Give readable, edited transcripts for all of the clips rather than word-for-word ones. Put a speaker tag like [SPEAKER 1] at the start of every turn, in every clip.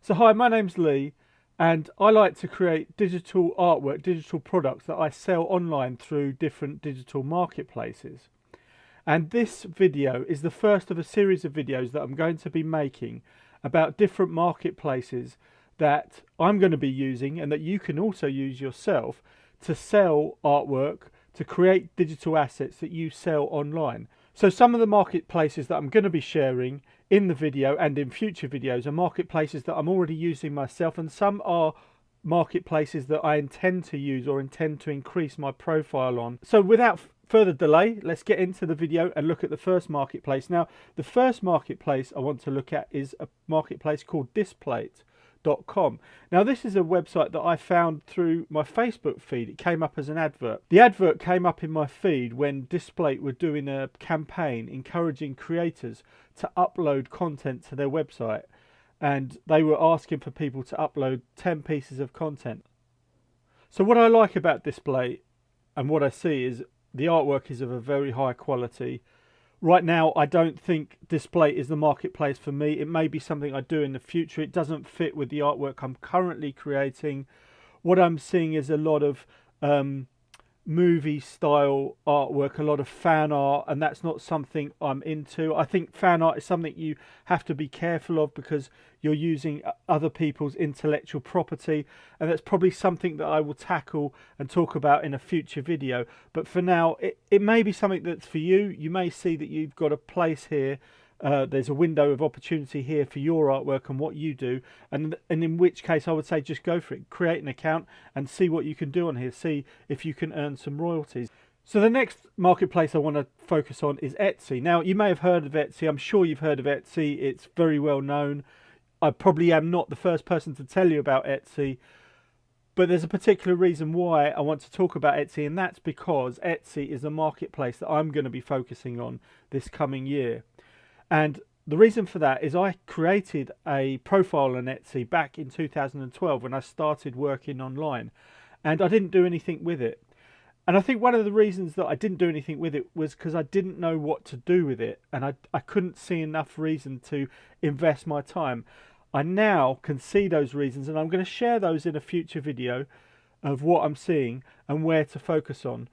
[SPEAKER 1] So hi, my name's Lee, and I like to create digital artwork, digital products that I sell online through different digital marketplaces. And this video is the first of a series of videos that I'm going to be making about different marketplaces that I'm going to be using and that you can also use yourself to sell artwork, to create digital assets that you sell online. So some of the marketplaces that I'm going to be sharing in the video and in future videos are marketplaces that I'm already using myself, and some are marketplaces that I intend to use or intend to increase my profile on. So without further delay, let's get into the video and look at the first marketplace. Now, the first marketplace I want to look at is a marketplace called Displate.com. Now, this is a website that I found through my Facebook feed. It came up as an advert. The advert came up in my feed when Displate were doing a campaign encouraging creators to upload content to their website, and they were asking for people to upload 10 pieces of content. So what I like about Displate and what I see is the artwork is of a very high quality. Right now, I don't think Displate is the marketplace for me. It may be something I do in the future. It doesn't fit with the artwork I'm currently creating. What I'm seeing is a lot of movie style artwork, a lot of fan art, and that's not something I'm into. I think fan art is something you have to be careful of because you're using other people's intellectual property, and that's probably something that I will tackle and talk about in a future video. But for now, it may be something that's for you. You may see that you've got a place here. There's a window of opportunity here for your artwork and what you do, and in which case I would say just go for it. Create an account and see what you can do on here. See if you can earn some royalties. So the next marketplace I want to focus on is Etsy. Now, you may have heard of Etsy. I'm sure you've heard of Etsy. It's very well known. I probably am not the first person to tell you about Etsy, but there's a particular reason why I want to talk about Etsy, and that's because Etsy is a marketplace that I'm going to be focusing on this coming year. And the reason for that is I created a profile on Etsy back in 2012 when I started working online, and I didn't do anything with it. And I think one of the reasons that I didn't do anything with it was because I didn't know what to do with it, and I couldn't see enough reason to invest my time. I now can see those reasons, and I'm going to share those in a future video of what I'm seeing and where to focus on.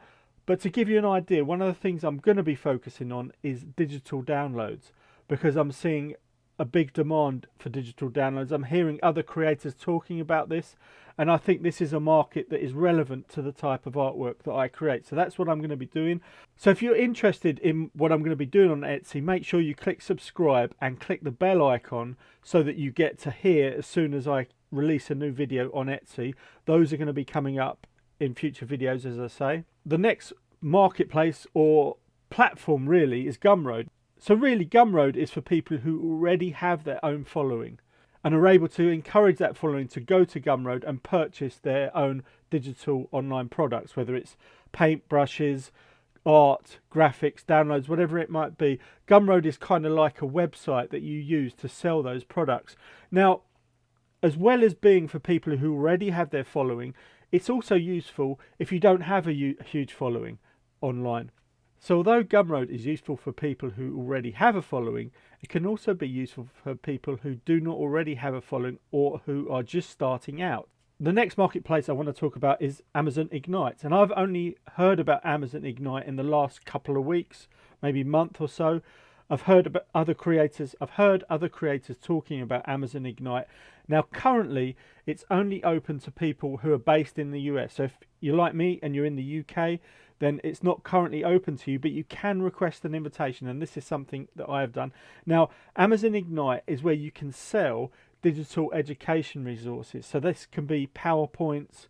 [SPEAKER 1] But to give you an idea, one of the things I'm going to be focusing on is digital downloads, because I'm seeing a big demand for digital downloads. I'm hearing other creators talking about this, and I think this is a market that is relevant to the type of artwork that I create. So that's what I'm going to be doing. So if you're interested in what I'm going to be doing on Etsy, make sure you click subscribe and click the bell icon so that you get to hear as soon as I release a new video on Etsy. Those are going to be coming up in future videos, as I say. The next marketplace or platform really is Gumroad. So really, Gumroad is for people who already have their own following and are able to encourage that following to go to Gumroad and purchase their own digital online products, whether it's paint brushes, art, graphics, downloads, whatever it might be. Gumroad is kind of like a website that you use to sell those products. Now, as well as being for people who already have their following, it's also useful if you don't have a huge following online. So although Gumroad is useful for people who already have a following, it can also be useful for people who do not already have a following or who are just starting out. The next marketplace I want to talk about is Amazon Ignite, and I've only heard about Amazon Ignite in the last couple of weeks, maybe month or so. I've heard other creators talking about Amazon Ignite. Now currently it's only open to people who are based in the US. So if you're like me and you're in the UK, then it's not currently open to you, but you can request an invitation, and this is something that I have done. Now, Amazon Ignite is where you can sell digital education resources. So this can be PowerPoints,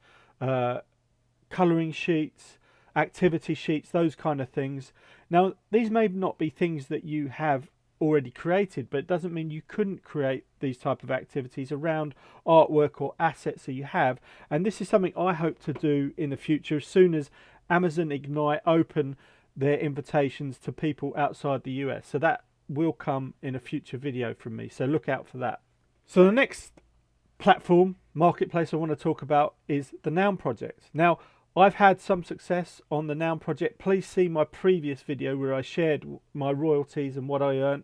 [SPEAKER 1] colouring sheets, activity sheets, those kind of things. Now, these may not be things that you have already created, but it doesn't mean you couldn't create these type of activities around artwork or assets that you have. And this is something I hope to do in the future as soon as Amazon Ignite open their invitations to people outside the US. So that will come in a future video from me, so look out for that. So the next platform, marketplace I want to talk about is the Noun Project. Now, I've had some success on the Noun Project. Please see my previous video where I shared my royalties and what I earned.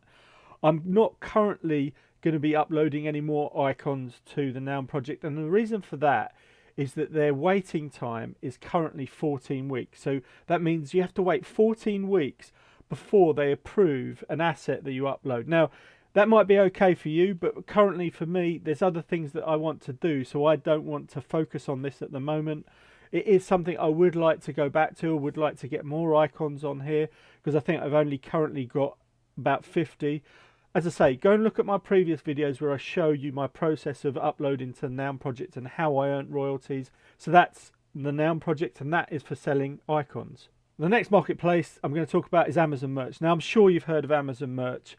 [SPEAKER 1] I'm not currently going to be uploading any more icons to the Noun project, and the reason for that is that their waiting time is currently 14 weeks. So that means you have to wait 14 weeks before they approve an asset that you upload. Now, that might be okay for you, but currently for me, there's other things that I want to do, so I don't want to focus on this at the moment. It is something I would like to go back to. I would like to get more icons on here, because I think I've only currently got about 50. As I say, go and look at my previous videos where I show you my process of uploading to the Noun project and how I earn royalties. So that's the Noun project, and that is for selling icons. The next marketplace I'm going to talk about is Amazon Merch. Now, I'm sure you've heard of Amazon Merch.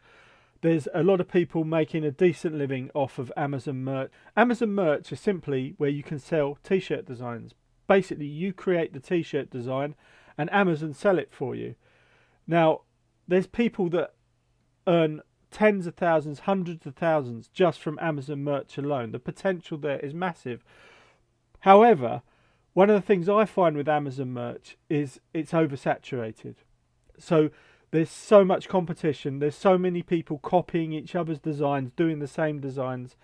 [SPEAKER 1] There's a lot of people making a decent living off of Amazon Merch. Amazon Merch is simply where you can sell t-shirt designs. Basically, you create the t-shirt design and Amazon sell it for you. Now, there's people that earn tens of thousands, hundreds of thousands just from Amazon Merch alone. The potential there is massive. However, one of the things I find with Amazon Merch is it's oversaturated. So there's so much competition, there's so many people copying each other's designs, doing the same designs,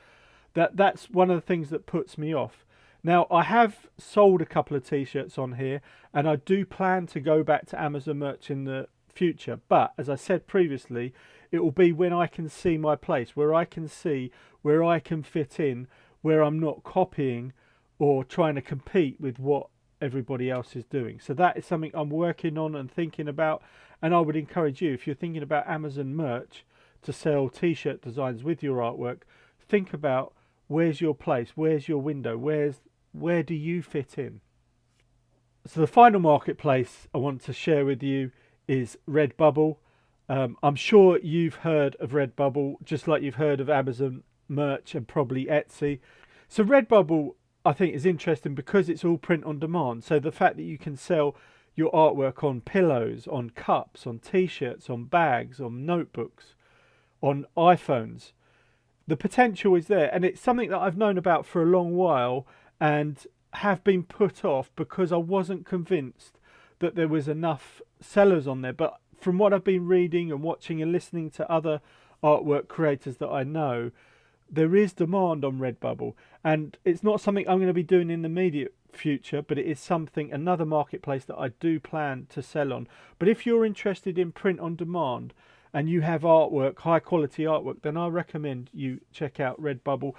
[SPEAKER 1] that's one of the things that puts me off. Now, I have sold a couple of t-shirts on here, and I do plan to go back to Amazon Merch in the future, but as I said previously, it will be when I can see my place, where I can see where I can fit in, where I'm not copying or trying to compete with what everybody else is doing. So that is something I'm working on and thinking about, and I would encourage you, if you're thinking about Amazon Merch to sell t-shirt designs with your artwork, think about where's your place, where's your window, where do you fit in. So the final marketplace I want to share with you is Redbubble. I'm sure you've heard of Redbubble, just like you've heard of Amazon Merch and probably Etsy. So Redbubble, I think, is interesting because it's all print on demand. So the fact that you can sell your artwork on pillows, on cups, on t-shirts, on bags, on notebooks, on iPhones, the potential is there. And it's something that I've known about for a long while and have been put off because I wasn't convinced that there was enough sellers on there. But from what I've been reading and watching and listening to other artwork creators that I know, there is demand on Redbubble, and it's not something I'm going to be doing in the immediate future, but it is something, another marketplace that I do plan to sell on. But if you're interested in print on demand and you have artwork, high quality artwork, then I recommend you check out Redbubble.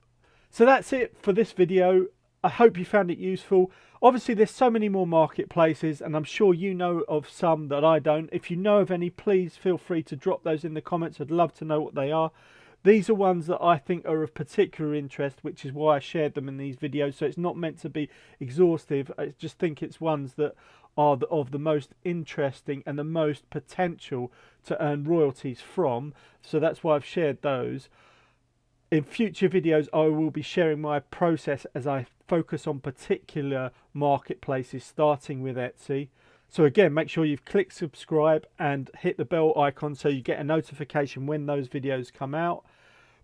[SPEAKER 1] So that's it for this video. I hope you found it useful. Obviously, there's so many more marketplaces, and I'm sure you know of some that I don't. If you know of any, please feel free to drop those in the comments. I'd love to know what they are. These are ones that I think are of particular interest, which is why I shared them in these videos. So it's not meant to be exhaustive. I just think it's ones that are of the most interesting and the most potential to earn royalties from. So that's why I've shared those. In future videos, I will be sharing my process as I focus on particular marketplaces, starting with Etsy. So again, make sure you've clicked subscribe and hit the bell icon so you get a notification when those videos come out.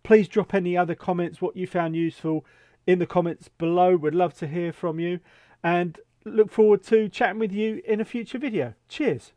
[SPEAKER 1] Please drop any other comments, what you found useful, in the comments below. We'd love to hear from you, and look forward to chatting with you in a future video. Cheers.